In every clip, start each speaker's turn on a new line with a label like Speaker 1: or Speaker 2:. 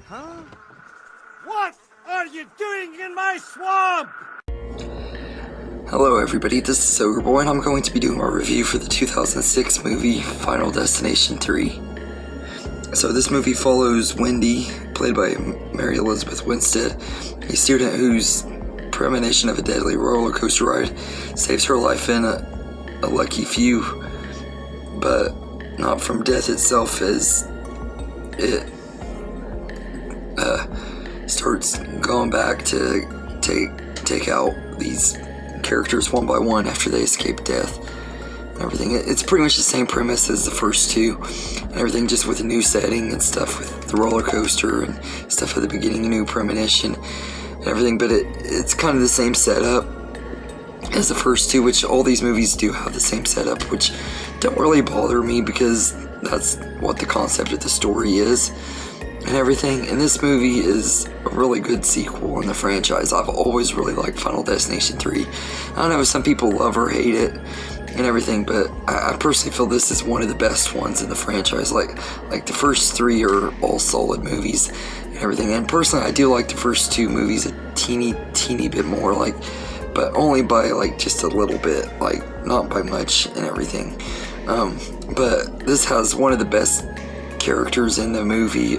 Speaker 1: Huh? What are you doing in my swamp?
Speaker 2: Hello everybody, this is Ogre Boy, and I'm going to be doing my review for the 2006 movie Final Destination 3. So this movie follows Wendy, played by Mary Elizabeth Winstead, a student whose premonition of a deadly roller coaster ride saves her life in a lucky few, but not from death itself, as it starts going back to take out these characters one by one after they escape death and everything. It's pretty much the same premise as the first two and everything, just with a new setting and stuff, with the roller coaster and stuff at the beginning, a new premonition and everything, but it's kind of the same setup as the first two, which all these movies do have the same setup, which don't really bother me because that's what the concept of the story is and everything. And this movie is a really good sequel in the franchise. I've always really liked Final Destination 3. I don't know if some people love or hate it and everything, but I personally feel this is one of the best ones in the franchise. Like the first three are all solid movies and everything, and personally I do like the first two movies a teeny bit more, but only by just a little bit, not by much and everything. But this has one of the best characters in the movie.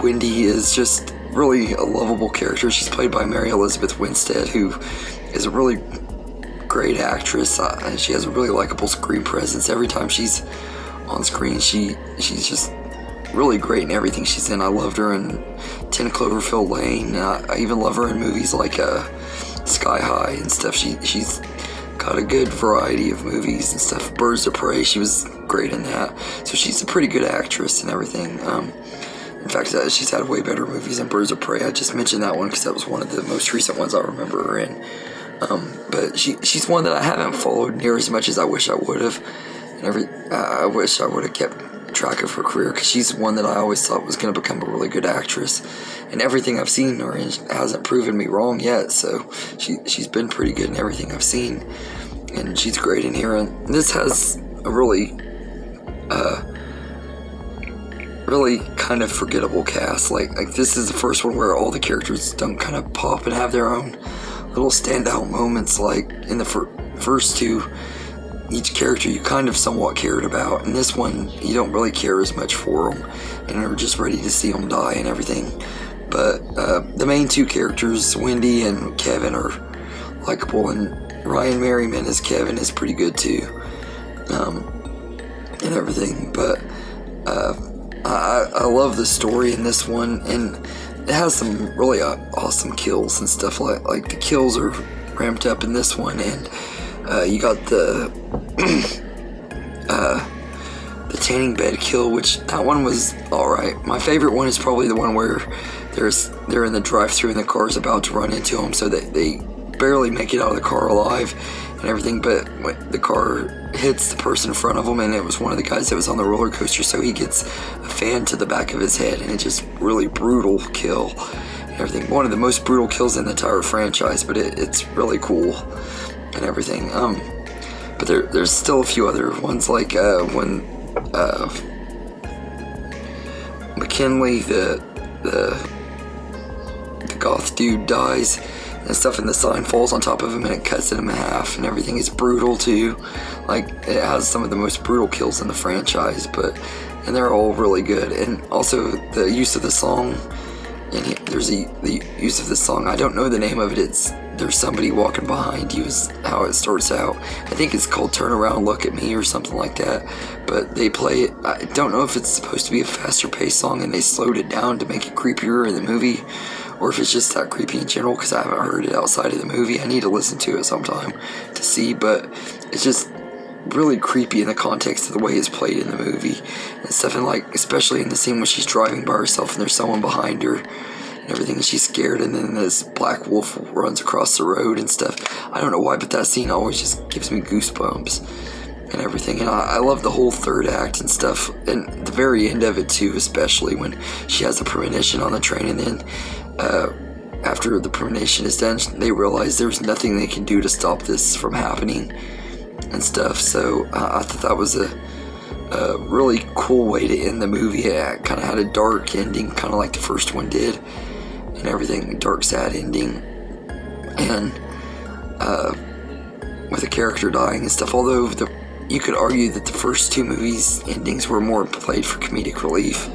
Speaker 2: Wendy is just really a lovable character. She's played by Mary Elizabeth Winstead, who is a really great actress. She has a really likable screen presence. Every time she's on screen, she's just really great in everything she's in. I loved her in 10 Cloverfield Lane. I even love her in movies like Sky High and stuff. She's got a good variety of movies and stuff. Birds of Prey, she was great in that. So she's a pretty good actress and everything. In fact, she's had way better movies than Birds of Prey. I just mentioned that one because that was one of the most recent ones I remember her in. But she's one that I haven't followed near as much as I wish I would have. I wish I would have kept track of her career, because she's one that I always thought was going to become a really good actress. And everything I've seen her in hasn't proven me wrong yet. So she's been pretty good in everything I've seen. And she's great in here. And this has a really kind of forgettable cast. Like this is the first one where all the characters don't kind of pop and have their own little standout moments. Like in the first two, each character you kind of somewhat cared about. In this one, you don't really care as much for them, and you're just ready to see them die and everything. But the main two characters, Wendy and Kevin, are likable, and Ryan Merriman as Kevin is pretty good too, and everything. But I love the story in this one, and it has some really awesome kills and stuff. Like the kills are ramped up in this one, and you got the tanning bed kill, which that one was alright. My favorite one is probably the one where they're in the drive-thru and the car's about to run into them, so they barely make it out of the car alive and everything, but when the car hits the person in front of them, and it was one of the guys that was on the roller coaster, so he gets a fan to the back of his head, and it's just really brutal kill and everything. One of the most brutal kills in the entire franchise, but it's really cool and everything. But there's still a few other ones, like when McKinley, the goth dude, dies and stuff, and the sign falls on top of him and it cuts him in half and everything. It's brutal too. Like, it has some of the most brutal kills in the franchise, and they're all really good. And also the use of the song, and there's the use of the song, I don't know the name of it. It's There's Somebody Walking Behind You is how it starts out. I think it's called Turn Around, Look at Me or something like that. But they play it, I don't know if it's supposed to be a faster paced song and they slowed it down to make it creepier in the movie, or if it's just that creepy in general, because I haven't heard it outside of the movie. I need to listen to it sometime to see, but it's just really creepy in the context of the way it's played in the movie and stuff. And especially in the scene when she's driving by herself and there's someone behind her and everything, and she's scared, and then this black wolf runs across the road and stuff. I don't know why, but that scene always just gives me goosebumps and everything. And I love the whole third act and stuff, and the very end of it too, especially when she has the premonition on the train, and then after the premonition is done, they realize there's nothing they can do to stop this from happening and stuff. So I thought that was a a really cool way to end the movie. It kind of had a dark ending, kind of like the first one did, and everything, dark, sad ending, and with a character dying and stuff. Although you could argue that the first two movies' endings were more played for comedic relief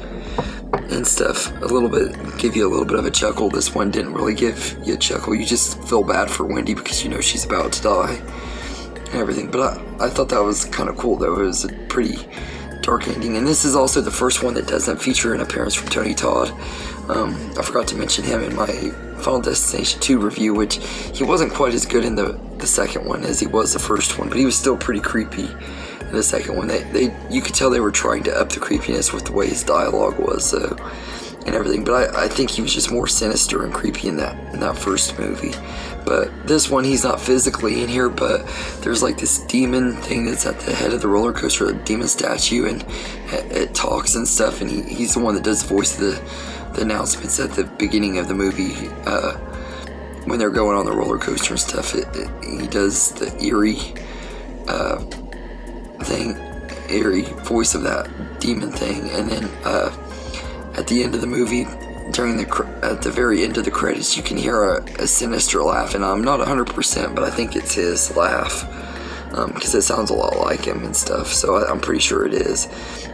Speaker 2: and stuff. A little bit, give you a little bit of a chuckle. This one didn't really give you a chuckle. You just feel bad for Wendy because you know she's about to die and everything. But I thought that was kind of cool, though. It was a pretty dark ending. And this is also the first one that doesn't feature an appearance from Tony Todd. I forgot to mention him in my Final Destination 2 review, which he wasn't quite as good in the second one as he was the first one, but he was still pretty creepy in the second one. You could tell they were trying to up the creepiness with the way his dialogue was, and everything. But I think he was just more sinister and creepy in that first movie. But this one, he's not physically in here, but there's like this demon thing that's at the head of the roller coaster, a demon statue, and it talks and stuff. And he's the one that does the voice of the announcements at the beginning of the movie when they're going on the roller coaster and stuff. He does the eerie eerie voice of that demon thing. And then at the end of the movie, at the very end of the credits, you can hear a sinister laugh, and I'm not 100%, but I think it's his laugh, because it sounds a lot like him and stuff, so I'm pretty sure it is,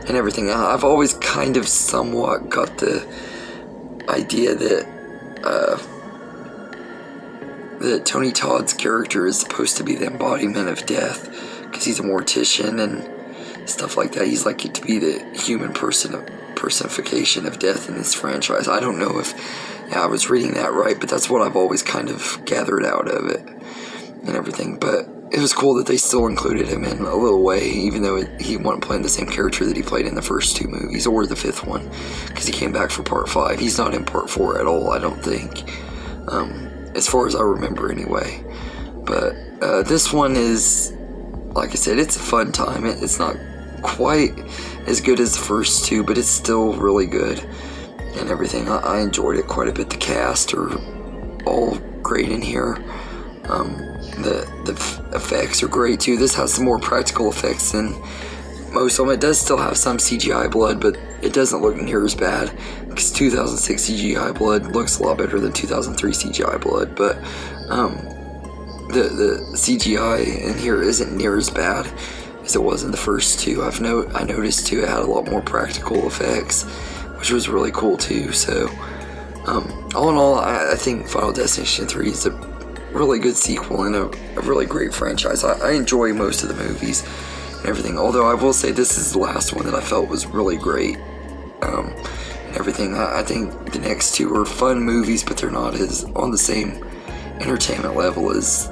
Speaker 2: and everything. I've always kind of somewhat got the idea that Tony Todd's character is supposed to be the embodiment of death, because he's a mortician and stuff like that. He's like to be the human personification of death in this franchise. I don't know if I was reading that right, but that's what I've always kind of gathered out of it and everything. But it was cool that they still included him in a little way, even though he wasn't playing the same character that he played in the first two movies or the fifth one, because he came back for part 5. He's not in part 4 at all, I don't think, as far as I remember anyway. But this one is, like I said, it's a fun time. It's not quite as good as the first two, but it's still really good and everything. I enjoyed it quite a bit. The cast are all great in here. The effects are great too. This has some more practical effects than most of them. It does still have some CGI blood, but it doesn't look near as bad, because 2006 CGI blood looks a lot better than 2003 CGI blood. But the CGI in here isn't near as bad as it was in the first two. I noticed too it had a lot more practical effects, which was really cool too. So all in all, I think Final Destination 3 is a really good sequel and a really great franchise. I enjoy most of the movies and everything, although I will say this is the last one that I felt was really great and everything. I think the next two are fun movies, but they're not as on the same entertainment level as,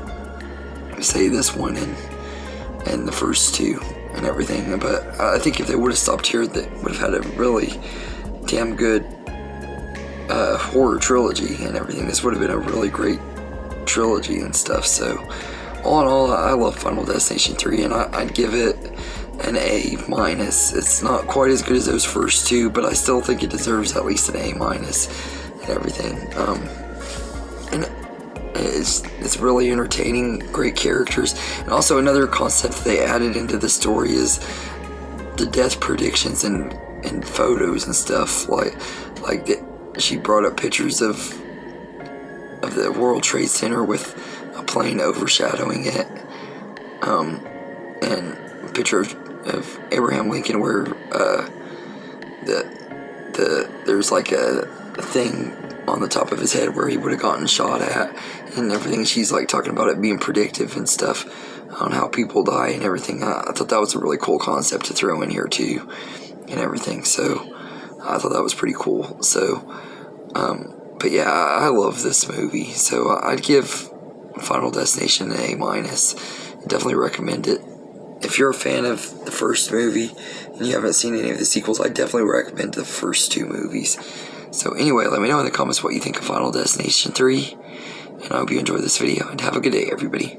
Speaker 2: say, this one and the first two and everything. But I think if they would have stopped here, they would have had a really damn good horror trilogy and everything. This would have been a really great trilogy and stuff. So all in all, I love Final Destination 3, and I'd give it an A-. It's not quite as good as those first two, but I still think it deserves at least an A- and everything. And it's really entertaining, great characters. And also another concept they added into the story is the death predictions and photos and stuff. Like she brought up pictures of the World Trade Center with a plane overshadowing it, and a picture of Abraham Lincoln where there's like a thing on the top of his head where he would have gotten shot at and everything. She's like talking about it being predictive and stuff on how people die and everything. I thought that was a really cool concept to throw in here too and everything. So I thought that was pretty cool. So but yeah, I love this movie. So I'd give Final Destination an A-. Definitely recommend it. If you're a fan of the first movie and you haven't seen any of the sequels, I definitely recommend the first two movies. So anyway, let me know in the comments what you think of Final Destination 3, and I hope you enjoyed this video, and have a good day, everybody.